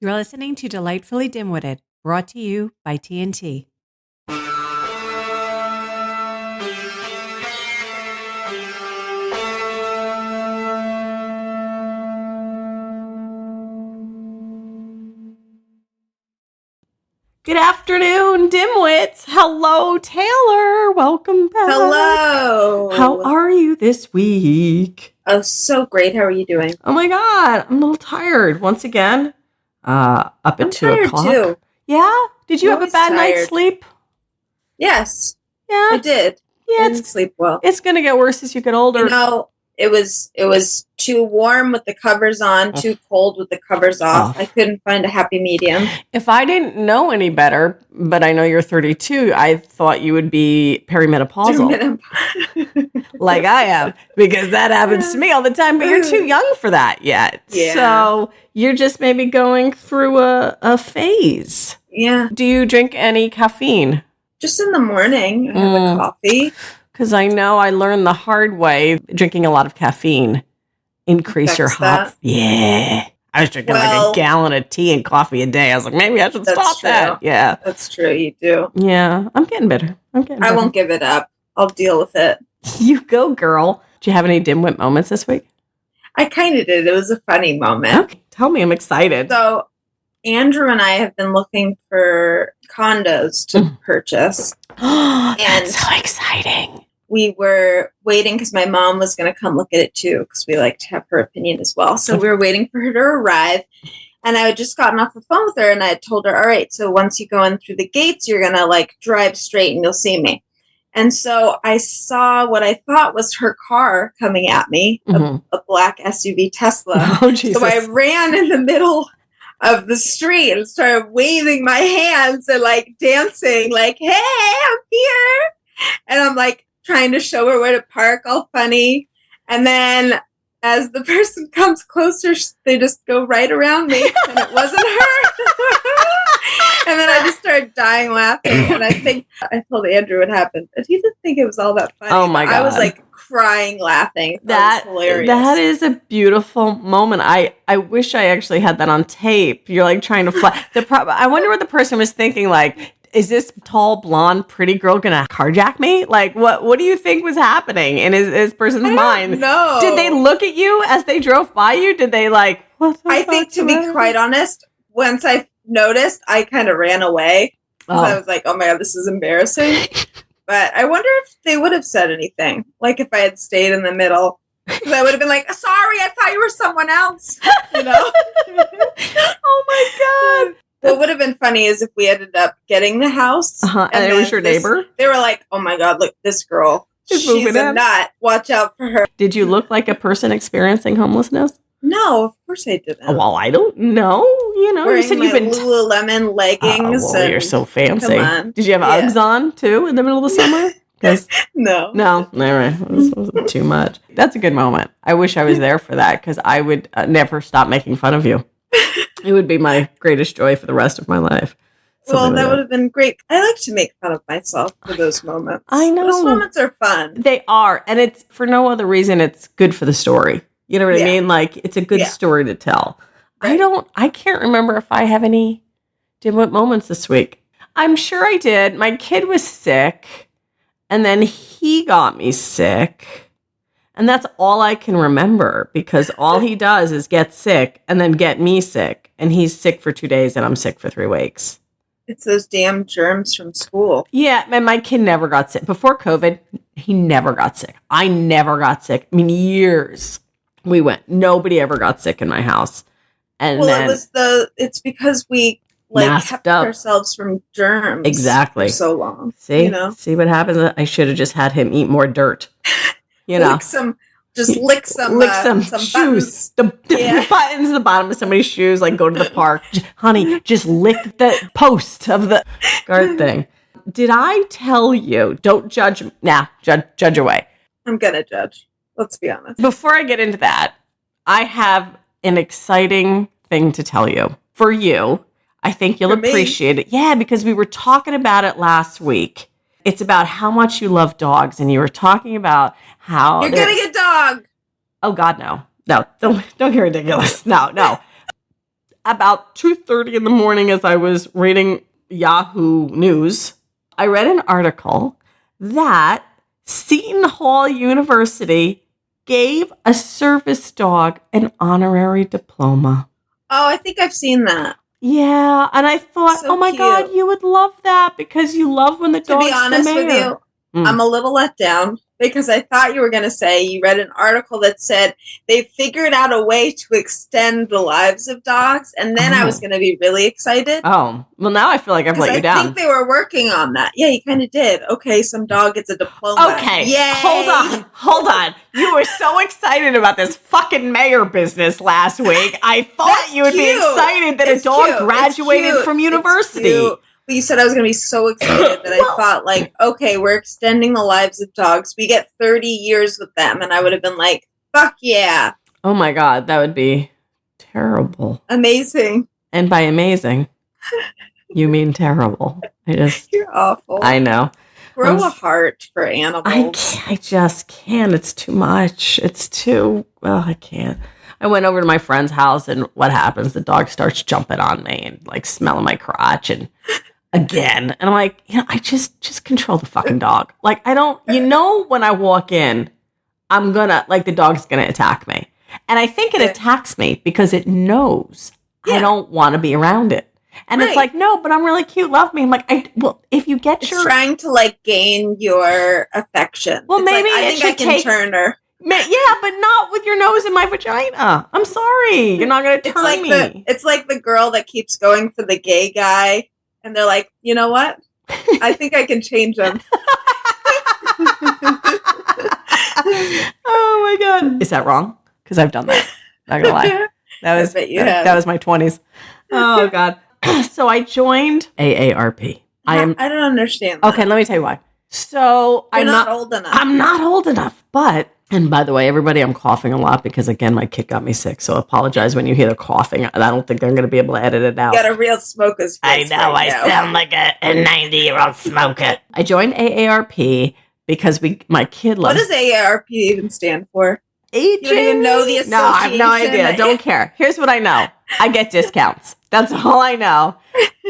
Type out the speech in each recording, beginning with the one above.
You're listening to Delightfully Dim-Witted, brought to you by TNT. Good afternoon, Dimwits. Hello, Taylor. Welcome back. Hello. How are you this week? Oh, so great. How are you doing? Oh my God, I'm a little tired once again. Up at 2 o'clock. Too. Yeah? Did you have a bad night's sleep? Yes. Yeah. I did. Yeah, I didn't sleep well. It's gonna get worse as you get older. You know, it was too warm with the covers on, too cold with the covers off. I couldn't find a happy medium. If I didn't know any better, but I know you're 32, I thought you would be perimenopausal. Like I am, because that happens to me all the time, but you're too young for that yet. Yeah. So you're just maybe going through a phase. Yeah. Do you drink any caffeine? Just in the morning, I have a coffee. Because I know I learned the hard way, drinking a lot of caffeine increase your hot. Yeah. I was drinking like a gallon of tea and coffee a day. I was like, maybe I should stop that. Yeah. That's true. You do. Yeah. I'm getting better. I won't give it up. I'll deal with it. You go, girl. Do you have any dimwit moments this week? I kind of did. It was a funny moment. Okay. Tell me. I'm excited. So Andrew and I have been looking for condos to purchase. That's so exciting. We were waiting because my mom was going to come look at it too, because we like to have her opinion as well. So we were waiting for her to arrive. And I had just gotten off the phone with her and I had told her, all right, so once you go in through the gates, you're going to like drive straight and you'll see me. And so I saw what I thought was her car coming at me, a black SUV Tesla. Oh, Jesus. So I ran in the middle of the street and started waving my hands and like dancing, like, hey, I'm here. And I'm like trying to show her where to park, all funny. And then as the person comes closer, they just go right around me. And it wasn't her. And then I just started dying laughing. And I think I told Andrew what happened. And he didn't think it was all that funny. Oh my God. I was like crying, laughing. That was hilarious. That is a beautiful moment. I wish I actually had that on tape. You're like trying to fly. I wonder what the person was thinking. Like, is this tall, blonde, pretty girl gonna carjack me? Like, what do you think was happening in his person's mind? No. Did they look at you as they drove by you? Did they like? I think, to be quite honest, once I noticed, I kind of ran away. I was like, oh my God, this is embarrassing. But I wonder if they would have said anything. Like if I had stayed in the middle. Because I would have been like, sorry, I thought you were someone else. You know? Oh my God. What would have been funny is if we ended up getting the house. And it was your neighbor? They were like, oh my God, look, this girl. She's a nut. Watch out for her. Did you look like a person experiencing homelessness? No, of course I didn't. Well, I don't know. You know, wearing you said you've been Lululemon leggings. Well, you're so fancy. Come on. Did you have Uggs on too in the middle of the summer? No. All right. This wasn't too much. That's a good moment. I wish I was there for that because I would never stop making fun of you. It would be my greatest joy for the rest of my life. Well, that would have been great. I like to make fun of myself for those moments. I know. Those moments are fun. They are. And it's for no other reason. It's good for the story. You know what I mean? Like, it's a good story to tell. Right. I can't remember if I have any dimwit moments this week. I'm sure I did. My kid was sick, and then he got me sick. And that's all I can remember, because all he does is get sick and then get me sick. And he's sick for 2 days, and I'm sick for 3 weeks. It's those damn germs from school. Yeah, and my kid never got sick. Before COVID, he never got sick. I never got sick. I mean, years. We went. Nobody ever got sick in my house. And then it's because we kept ourselves from germs. Exactly. For so long. See? You know? See what happens? I should have just had him eat more dirt. You know. Lick some shoes. The buttons at the bottom of somebody's shoes, like go to the park. Honey, just lick the post of the guard thing. Did I tell you? Don't judge. Judge away. I'm gonna judge. Let's be honest. Before I get into that, I have an exciting thing to tell you. For you, I think you'll appreciate it. Yeah, because we were talking about it last week. It's about how much you love dogs, and you were talking about how you're getting a dog. Oh God, no, don't get ridiculous. No. about 2:30 in the morning as I was reading Yahoo News, I read an article that Seton Hall University gave a service dog an honorary diploma. Oh, I think I've seen that. Yeah, and I thought, So oh my cute. God, you would love that because you love when the dog's the mayor. To be honest with you, I'm a little let down because I thought you were going to say you read an article that said they figured out a way to extend the lives of dogs, and then I was going to be really excited. Oh, well, now I feel like I've let you down. I think they were working on that. Yeah, you kind of did. Okay, some dog gets a diploma. Okay, yay! Hold on. You were so excited about this fucking mayor business last week. I thought you would be excited that a dog graduated from university. Well, you said I was going to be so excited that I thought, like, okay, we're extending the lives of dogs. We get 30 years with them. And I would have been like, fuck yeah. Oh my God, that would be terrible. Amazing. And by amazing, you mean terrible. You're awful. I know. Grow a heart for animals. I just can't. It's too much. I can't. I went over to my friend's house, and what happens? The dog starts jumping on me and like smelling my crotch and again. And I'm like, I just control the fucking dog. Like, I don't, when I walk in, I'm gonna, like, the dog's gonna attack me. And I think it attacks me because it knows I don't want to be around it. And it's like, no, but I'm really cute. Love me. I'm like, if you get it's trying to like gain your affection. Well, it's maybe like, I think I can turn her. Yeah, but not with your nose in my vagina. I'm sorry. You're not going to turn me. It's like the girl that keeps going for the gay guy. And they're like, you know what? I think I can change him. Oh, my God. Is that wrong? Because I've done that. Not going to lie. That was my 20s. Oh, God. So I joined AARP. I don't understand that. Okay, let me tell you why. So I'm not old enough. I'm not old enough, but, and by the way, everybody, I'm coughing a lot because, again, my kid got me sick. So apologize when you hear the coughing. I don't think they're going to be able to edit it out. You got a real smoker's face. I know. I sound like a 90-year-old smoker. I joined AARP because my kid loves. What does AARP even stand for? Aging? You don't even know the association? No, I have no idea. Don't care. Here's what I know. I get discounts. That's all I know.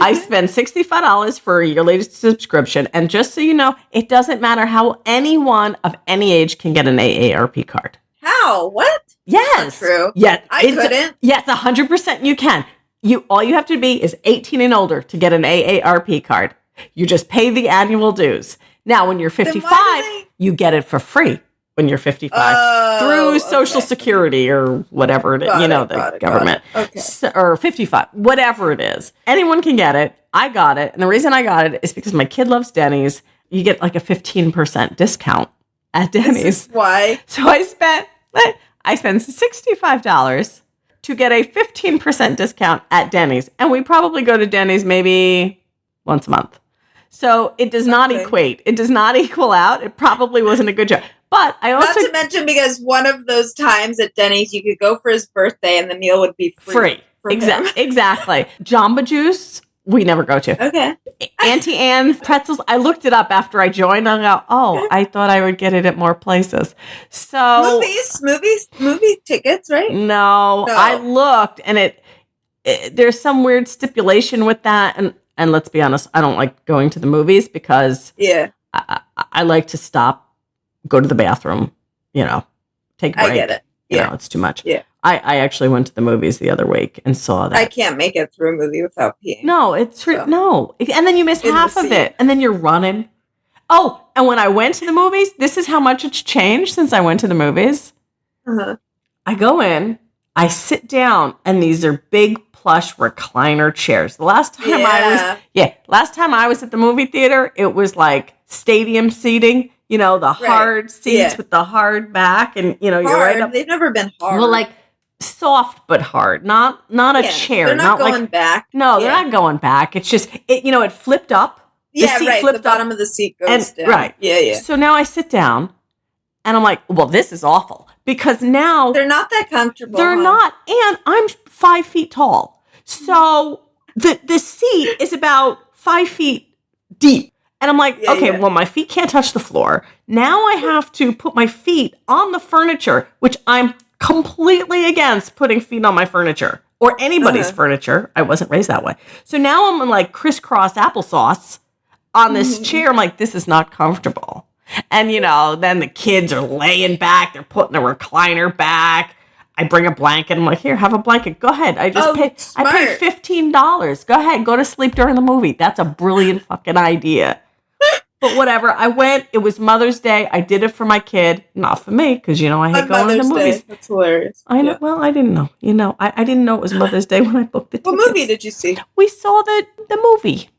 I spend $65 for a yearly subscription. And just so you know, it doesn't matter how anyone of any age can get an AARP card. How? What? Yes. That's not true. Yeah, I couldn't. Yes, 100% you can. All you have to be is 18 and older to get an AARP card. You just pay the annual dues. Now, when you're 55, you get it for free. When you're 55 through Social Security or whatever it is, the government. Okay. Or 55, whatever it is. Anyone can get it. I got it. And the reason I got it is because my kid loves Denny's. You get like a 15% discount at Denny's. This is why. So I spent $65 to get a 15% discount at Denny's. And we probably go to Denny's maybe once a month. So it does not equate. It does not equal out. It probably wasn't a good job. But I also... Not to mention because one of those times at Denny's, you could go for his birthday and the meal would be free. Exactly. Jamba Juice, we never go to. Okay. Auntie Anne's pretzels, I looked it up after I joined. I go, I thought I would get it at more places. So... Movie tickets, right? No. I looked and there's some weird stipulation with that. And let's be honest, I don't like going to the movies because I like to stop, go to the bathroom, take a break. I get it. Yeah. It's too much. Yeah. I actually went to the movies the other week and saw that. I can't make it through a movie without peeing. No, no. And then you miss half of it. And then you're running. Oh, and when I went to the movies, this is how much it's changed since I went to the movies. Uh-huh. I go in, I sit down, and these are big plush recliner chairs. Last time I was at the movie theater, it was like stadium seating. The hard seats with the hard back, and you're right up. They've never been hard. Well, like soft but hard, not a chair. They're not going back. No, they're not going back. It's just it flipped up. The bottom of the seat goes down. Right. Yeah. So now I sit down, and I'm like, well, this is awful because now they're not that comfortable. They're not, and I'm 5 feet tall, so the seat is about 5 feet deep. And I'm like, well, my feet can't touch the floor. Now I have to put my feet on the furniture, which I'm completely against putting feet on my furniture or anybody's furniture. I wasn't raised that way. So now I'm in like crisscross applesauce on this chair. I'm like, this is not comfortable. And, then the kids are laying back. They're putting the recliner back. I bring a blanket. I'm like, here, have a blanket. Go ahead. I paid $15. Go ahead. Go to sleep during the movie. That's a brilliant fucking idea. But whatever. I went. It was Mother's Day. I did it for my kid. Not for me, because, I hate going to the movies. That's hilarious. I know. Yeah. Well, I didn't know. I didn't know it was Mother's Day when I booked the tickets. What movie did you see? We saw the movie.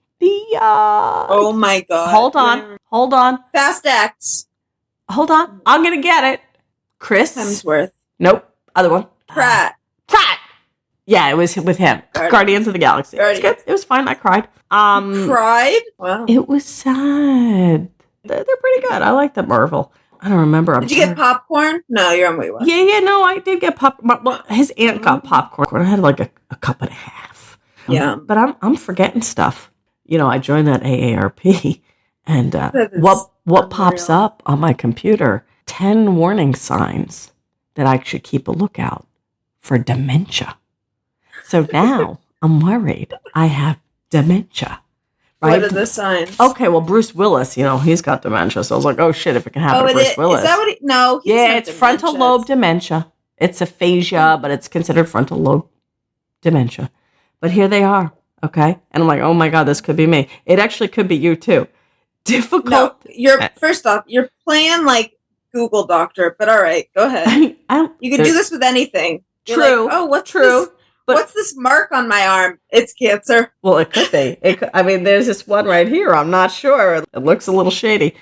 Oh, my God. Hold on. Fast X. Hold on. I'm going to get it. Chris Hemsworth. Nope. Other one. Pratt. Yeah, it was with him. Guardians of the Galaxy. It was good. It was fine. I cried. You cried? Wow. It was sad. They're pretty good. I like the Marvel. I don't remember. Did you get popcorn? No, you're on way one. Yeah. No, I did get popcorn. Well, his aunt got popcorn. I had like a cup and a half. Yeah. But I'm forgetting stuff. I joined that AARP, and what pops up on my computer? 10 warning signs that I should keep a lookout for dementia. So now I'm worried I have dementia. Right? What are the signs? Okay, well, Bruce Willis, he's got dementia. So I was like, oh, shit, if it can happen to Bruce Willis. Is that what no, he's yeah, it's dementia. Frontal lobe dementia. It's aphasia, but it's considered frontal lobe dementia. But here they are, okay? And I'm like, oh, my God, this could be me. It actually could be you, too. Difficult. No, first off, you're playing like Google Doctor, but all right, go ahead. You can do this with anything. You're true. Like, oh, what's this? What's this mark on my arm? It's cancer. Well, it could be. There's this one right here. I'm not sure. It looks a little shady.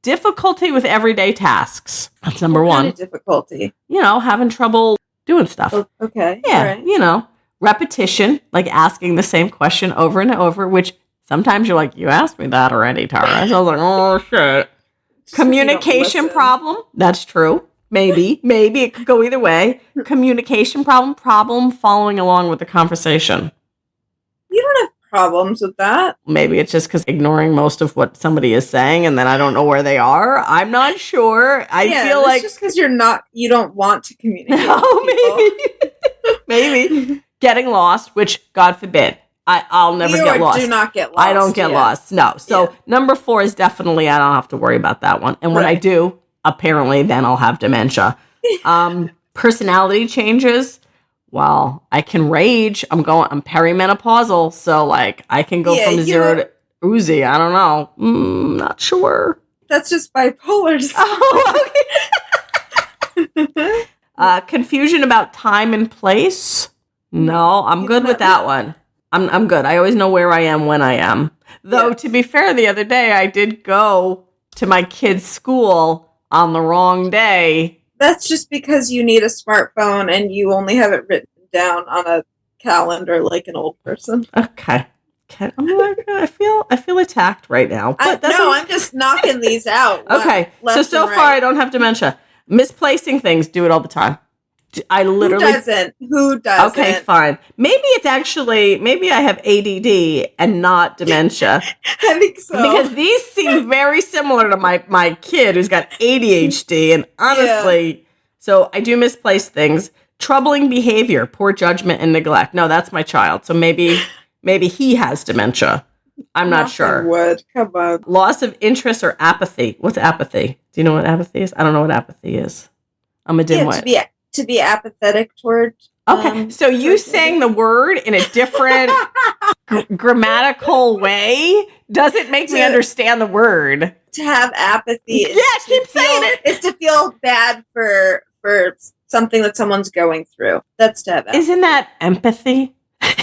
Difficulty with everyday tasks. That's number one. What kind of difficulty? Having trouble doing stuff. Oh, okay. Yeah. Right. Repetition, like asking the same question over and over, which sometimes you're like, you asked me that already, Tara. So I was like, oh, shit. Communication problem. That's true. Maybe it could go either way. Communication problem following along with the conversation. You don't have problems with that. Maybe it's just because ignoring most of what somebody is saying, and then I don't know where they are. I'm not sure. I feel like just because you don't want to communicate. No, maybe getting lost, which God forbid. I'll never get lost. Do not get lost. I don't get lost. No. So number 4 is definitely I don't have to worry about that one. And when I do, apparently then I'll have dementia. Personality changes. Well, I can rage. I'm perimenopausal. So like I can go from 0 to Uzi. I don't know. Not sure. That's just bipolar. Okay. Confusion about time and place. No, I'm good with that one. I'm good. I always know where I am when I am. Though, to be fair, the other day I did go to my kid's school on the wrong day. That's just because you need a smartphone and you only have it written down on a calendar like an old person. Okay. I feel attacked right now. But I'm just knocking these out. Okay. So far I don't have dementia. Misplacing things, do it all the time. I literally Who doesn't? Okay, fine. Maybe I have ADD and not dementia. I think so. Because these seem very similar to my kid who's got ADHD, and honestly, so I do misplace things. Troubling behavior, poor judgment, and neglect. No, that's my child. So maybe he has dementia. I'm not sure. Would. Come on. Loss of interest or apathy. What's apathy? Do you know what apathy is? I don't know what apathy is. I'm a dim-wit. To be apathetic toward. Okay, so you saying the word in a different grammatical way doesn't make me understand the word. To have apathy. Keep saying it. Is to feel bad for something that someone's going through. That's to have apathy. Isn't that empathy? I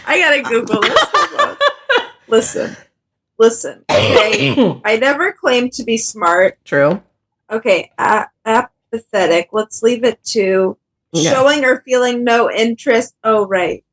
gotta Google this. Listen. Okay, I never claimed to be smart. True. Okay, apathetic. Let's leave it to showing or feeling no interest. Oh, right.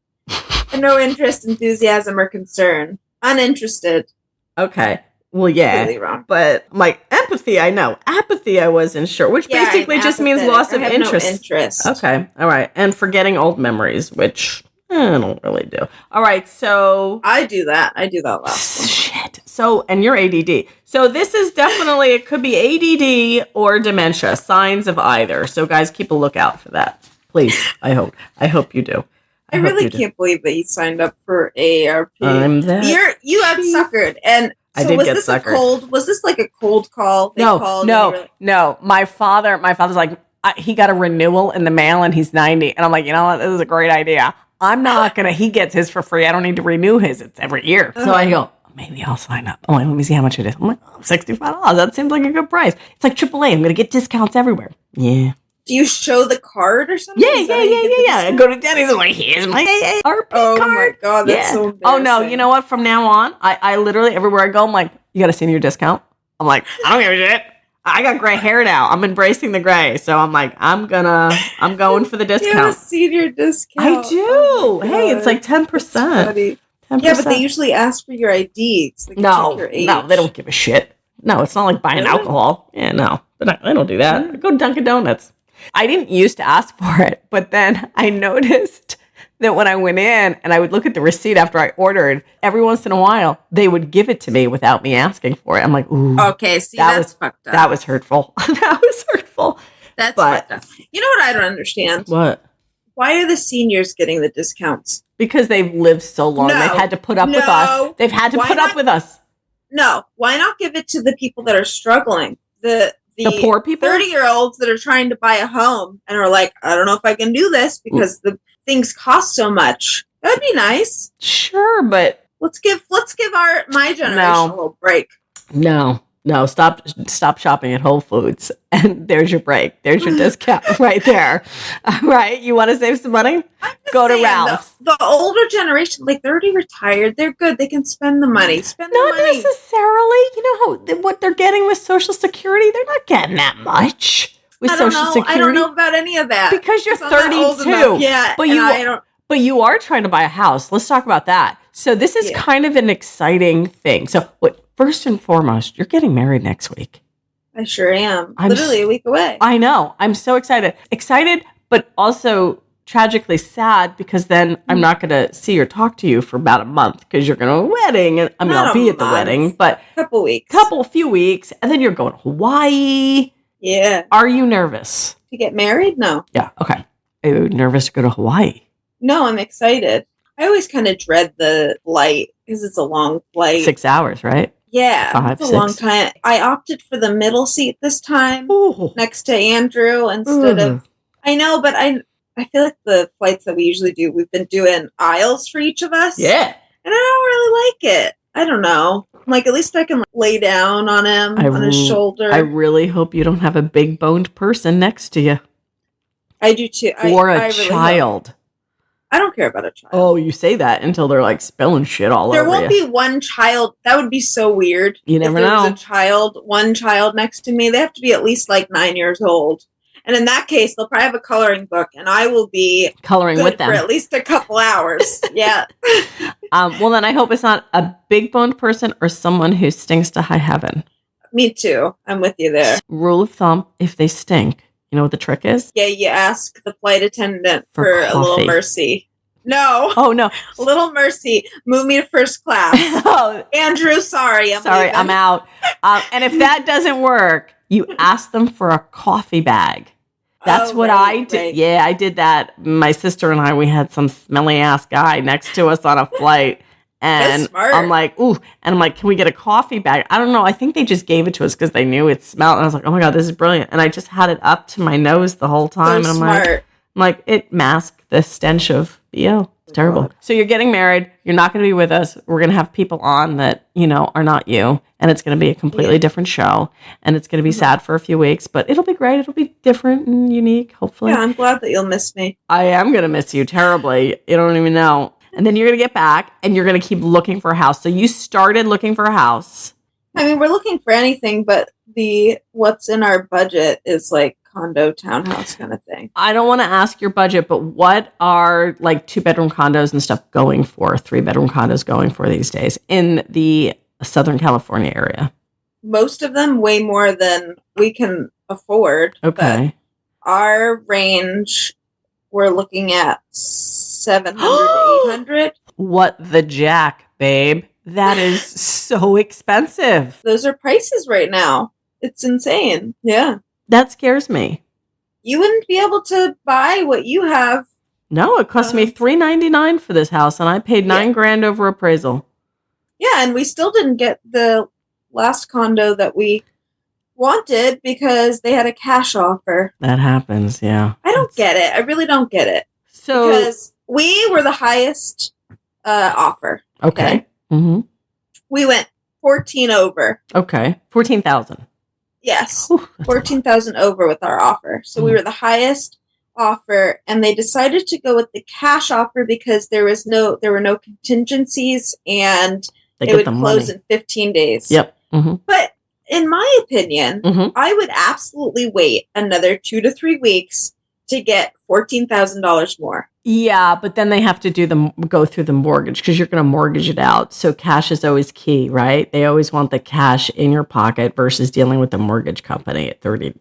No interest, enthusiasm, or concern. Uninterested. Okay. Well, yeah. Really wrong. But like empathy, I know. Apathy, I wasn't sure, which basically just means loss of interest. No interest. Okay. All right. And forgetting old memories, which I don't really do. All right, so I do that. I do that last one. shit. So, and you're ADD. So this is definitely, it could be ADD or dementia, signs of either. So guys, keep a lookout for that. Please. I hope you do. I really can't believe that you signed up for AARP. You had suckered, and I so did was get this suckered. a cold? Was this like a cold call? No. My father's like, he got a renewal in the mail, and he's 90, and I'm like, you know what? This is a great idea. I'm not gonna. He gets his for free. I don't need to renew his. It's every year. So I go, maybe I'll sign up. I'm like, let me see how much it is. I'm like, $65. That seems like a good price. It's like AAA. I'm gonna get discounts everywhere. Yeah. Do you show the card or something? Yeah. I go to Denny's. I'm like, here's my AARP card. Oh my God, that's so embarrassing. Oh no, you know what? From now on, I literally, everywhere I go, I'm like, you got a senior discount? I'm like, I don't give a shit. I got gray hair now. I'm embracing the gray. So I'm like, I'm going for the discount. You have a senior discount. I do. Oh hey, it's like 10%. 10%. Yeah, but they usually ask for your ID. So no, they don't give a shit. No, it's not like buying alcohol. Yeah, no. They don't do that. Go to Dunkin' Donuts. I didn't used to ask for it, but then I noticed that when I went in and I would look at the receipt after I ordered, every once in a while, they would give it to me without me asking for it. I'm like, ooh. Okay, see, that's fucked up. That was hurtful. That's fucked up. You know what I don't understand? What? Why are the seniors getting the discounts? Because they've lived so long. They've had to put up with us. They've had to put up with us. No. Why not give it to the people that are struggling? The poor people? 30-year-olds that are trying to buy a home and are like, I don't know if I can do this because the things cost so much. That would be nice. Sure, but let's give my generation a little break. No, stop shopping at Whole Foods. And there's your break. There's your discount right there. All right. You want to save some money? Go to Ralph's. The older generation, like they're already retired. They're good. They can spend the money. Not necessarily. You know what they're getting with Social Security? They're not getting that much with Social Security. I don't know about any of that. Because you're 32. Yeah. But you are trying to buy a house. Let's talk about that. So this is kind of an exciting thing. So first and foremost, you're getting married next week. I sure am. Literally a week away. I know. I'm so excited. Excited, but also tragically sad because then I'm not going to see or talk to you for about a month because you're going to a wedding. And I'll be at the wedding, but few weeks. And then you're going to Hawaii. Yeah. Are you nervous? To get married? No. Yeah. Okay. Are you nervous to go to Hawaii? No, I'm excited. I always kind of dread the flight because it's a long flight. 6 hours, right? Yeah, it's a long time. I opted for the middle seat this time, next to Andrew instead of. I know, but I feel like the flights that we usually do, we've been doing aisles for each of us. Yeah, and I don't really like it. I don't know. Like at least I can lay down on him on his shoulder. I really hope you don't have a big boned person next to you. I do too. Or a child. I don't care about a child. Oh, you say that until they're like spilling shit all over you. There won't be one child. That would be so weird. You never know. If there was one child next to me, they have to be at least like 9 years old. And in that case, they'll probably have a coloring book, and I will be coloring with them for at least a couple hours. Yeah. Well, then I hope it's not a big boned person or someone who stinks to high heaven. Me too. I'm with you there. Rule of thumb: if they stink. You know what the trick is? Yeah, you ask the flight attendant for a little mercy. No. Oh, no. A little mercy. Move me to first class. Oh. Andrew, sorry. I'm out. And if that doesn't work, you ask them for a coffee bag. That's what I did. Right. Yeah, I did that. My sister and I, we had some smelly ass guy next to us on a flight. And I'm like, ooh. And I'm like, can we get a coffee bag? I don't know. I think they just gave it to us because they knew it smelled. And I was like, oh my God, this is brilliant. And I just had it up to my nose the whole time. So and I'm like, it masked the stench of BO. It's terrible. God. So you're getting married. You're not going to be with us. We're going to have people on that, are not you. And it's going to be a completely different show. And it's going to be sad for a few weeks. But it'll be great. It'll be different and unique, hopefully. Yeah, I'm glad that you'll miss me. I am going to miss you terribly. You don't even know. And then you're going to get back and you're going to keep looking for a house. So you started looking for a house. I mean, we're looking for anything, but what's in our budget is like condo, townhouse kind of thing. I don't want to ask your budget, but what are like 2-bedroom condos and stuff going for, 3-bedroom condos going for these days in the Southern California area? Most of them way more than we can afford. Okay. Our range, we're looking at $700 to $800. What the jack, babe? That is so expensive. Those are prices right now. It's insane. Yeah. That scares me. You wouldn't be able to buy what you have. No, it cost me $399 for this house, and I paid $9,000 over appraisal. Yeah, and we still didn't get the last condo that we wanted because they had a cash offer. That happens, yeah. I don't get it. I really don't get it. So because we were the highest offer. Okay. Mm-hmm. We went 14 over. Okay. 14,000. Yes. 14,000 over with our offer. So we were the highest offer, and they decided to go with the cash offer because there were no contingencies, and it would close in 15 days. Yep. Mm-hmm. But in my opinion, I would absolutely wait another 2 to 3 weeks to get $14,000 more. Yeah, but then they have to go through the mortgage because you're going to mortgage it out. So cash is always key, right? They always want the cash in your pocket versus dealing with the mortgage company at 30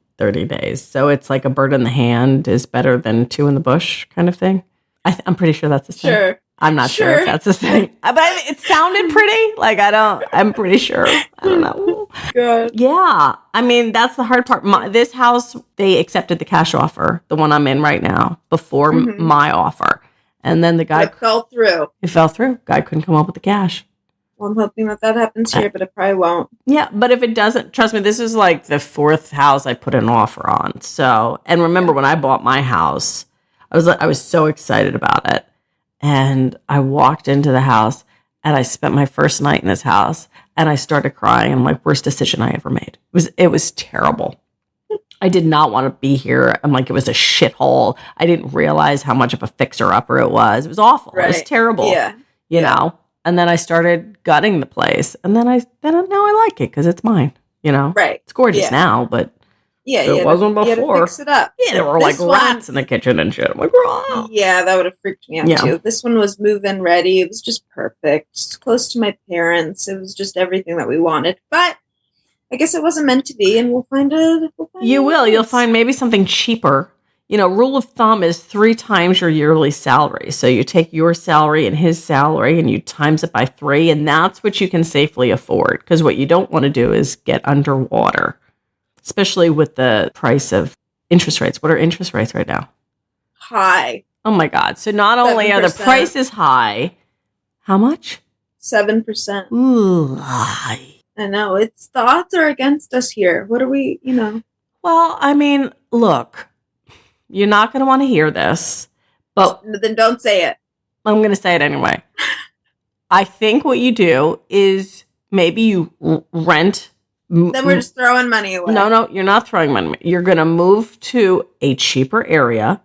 days. So it's like a bird in the hand is better than two in the bush kind of thing. I'm pretty sure that's the same. Sure. I'm not sure if that's the thing. But it sounded pretty. Like, I'm pretty sure. I don't know. Good. Yeah. I mean, that's the hard part. This house, they accepted the cash offer, the one I'm in right now, before my offer. And then the guy... It fell through. It fell through. Guy couldn't come up with the cash. Well, I'm hoping that happens here, but it probably won't. Yeah, but if it doesn't, trust me, this is like the fourth house I put an offer on. So, and remember when I bought my house, I was so excited about it. And I walked into the house and I spent my first night in this house and I started crying. I'm like, worst decision I ever made. It was terrible. I did not want to be here. I'm like, it was a shithole. I didn't realize how much of a fixer-upper it was. It was awful. Right. It was terrible. Yeah. You know? And then I started gutting the place. And then now I like it because it's mine. You know? Right. It's gorgeous now, but it wasn't before. You had to fix it up. Yeah, there were like rats in the kitchen and shit. I'm like, oh. Yeah, that would have freaked me out too. This one was move-in ready. It was just perfect. It's close to my parents. It was just everything that we wanted. But I guess it wasn't meant to be, and we'll find it. You will. You'll find maybe something cheaper. You know, rule of thumb is 3 times your yearly salary. So you take your salary and his salary and you times it by 3, and that's what you can safely afford. Because what you don't want to do is get underwater. Especially with the price of interest rates. What are interest rates right now? High. Oh my God. So not only 7%. Are the prices high, how much? 7%. Ooh, high. I know. The odds are against us here. What are we, Well, I mean, look, you're not going to want to hear this, but... Then don't say it. I'm going to say it anyway. I think what you do is maybe you rent... Then we're just throwing money away. No, you're not throwing money. You're going to move to a cheaper area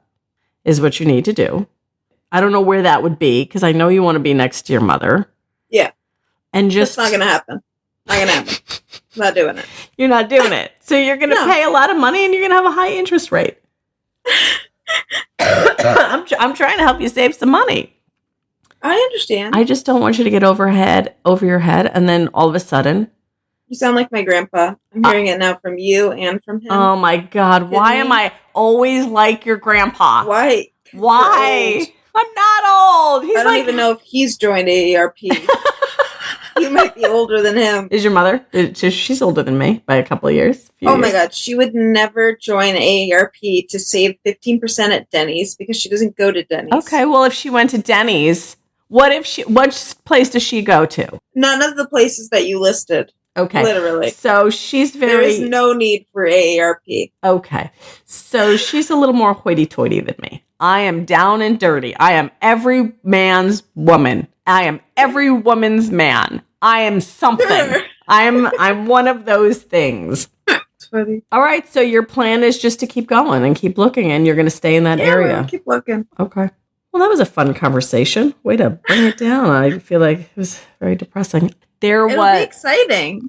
is what you need to do. I don't know where that would be because I know you want to be next to your mother. Yeah. And just... That's not going to happen. Not going to happen. I'm not doing it. You're not doing it. So you're going to pay a lot of money and you're going to have a high interest rate. I'm trying to help you save some money. I understand. I just don't want you to get over your head and then all of a sudden... You sound like my grandpa. I'm hearing it now from you and from him. Oh my God. Why am I always like your grandpa? Why? I'm not old. I don't even know if he's joined AARP. You might be older than him. Is your mother? She's older than me by a couple of years. My God. She would never join AARP to save 15% at Denny's because she doesn't go to Denny's. Okay. Well, if she went to Denny's, what place does she go to? None of the places that you listed. Okay. Literally. So she's There is no need for AARP. Okay. So she's a little more hoity-toity than me. I am down and dirty. I am every man's woman. I am every woman's man. I am something. I'm one of those things. It's funny. All right. So your plan is just to keep going and keep looking, and you're going to stay in that area. We'll keep looking. Okay. Well, that was a fun conversation. Way to bring it down. I feel like it was very depressing. It'll be exciting.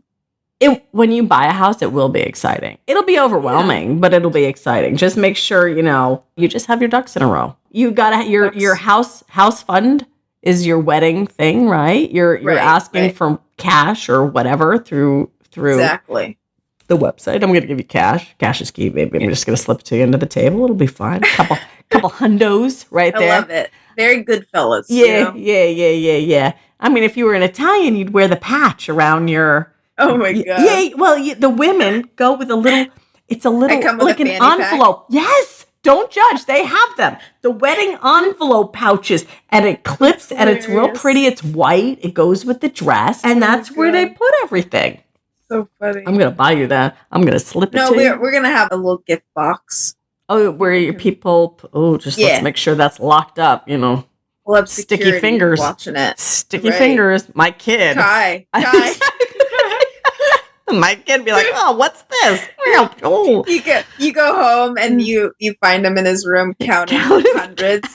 When you buy a house, it will be exciting. It'll be overwhelming, but it'll be exciting. Just make sure, you just have your ducks in a row. You got your house fund is your wedding thing, right? You're asking for cash or whatever through exactly the website. I'm going to give you cash. Cash is key, baby. I'm just going to slip it to you under the table. It'll be fine. Couple couple hundos right there. I love it. Very good fellas. Yeah, yeah. I mean, if you were an Italian, you'd wear the patch around your... Oh my God. Yeah, well, the women go with a little... It's a little, like an envelope. Pack. Yes! Don't judge. They have them. The wedding envelope pouches. And it clips and it's real pretty. It's white. It goes with the dress. And that's where they put everything. So funny. I'm going to buy you that. I'm going to slip it to you. No, we're going to have a little gift box. Oh, where your people... Oh, let's make sure that's locked up, We'll have sticky fingers. Watching it. Sticky fingers. My kid. Kai. My kid be like, oh, what's this? Oh. You go home and you find him in his room counting hundreds.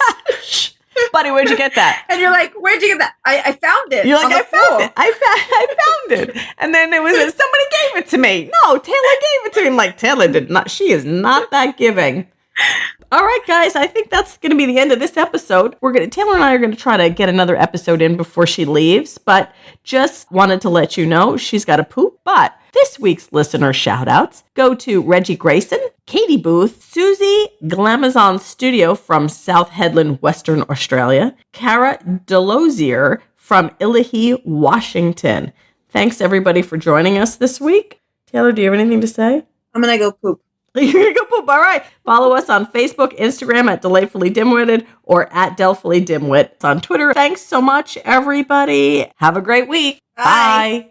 Buddy, where'd you get that? And you're like, where'd you get that? I found it. You're like, I found it. And then it was somebody gave it to me. No, Taylor gave it to me. I'm like, Taylor did not. She is not that giving. All right, guys, I think that's going to be the end of this episode. Taylor and I are going to try to get another episode in before she leaves, but just wanted to let you know she's got to poop. But this week's listener shout-outs go to Reggie Grayson, Katie Booth, Susie Glamazon Studio from South Headland, Western Australia, Cara Delosier from Illahee, Washington. Thanks, everybody, for joining us this week. Taylor, do you have anything to say? I'm going to go poop. You're going to go poop. All right. Follow us on Facebook, Instagram at Delightfully Dim-Witted or at Delfully Dimwit on Twitter. Thanks so much, everybody. Have a great week. Bye.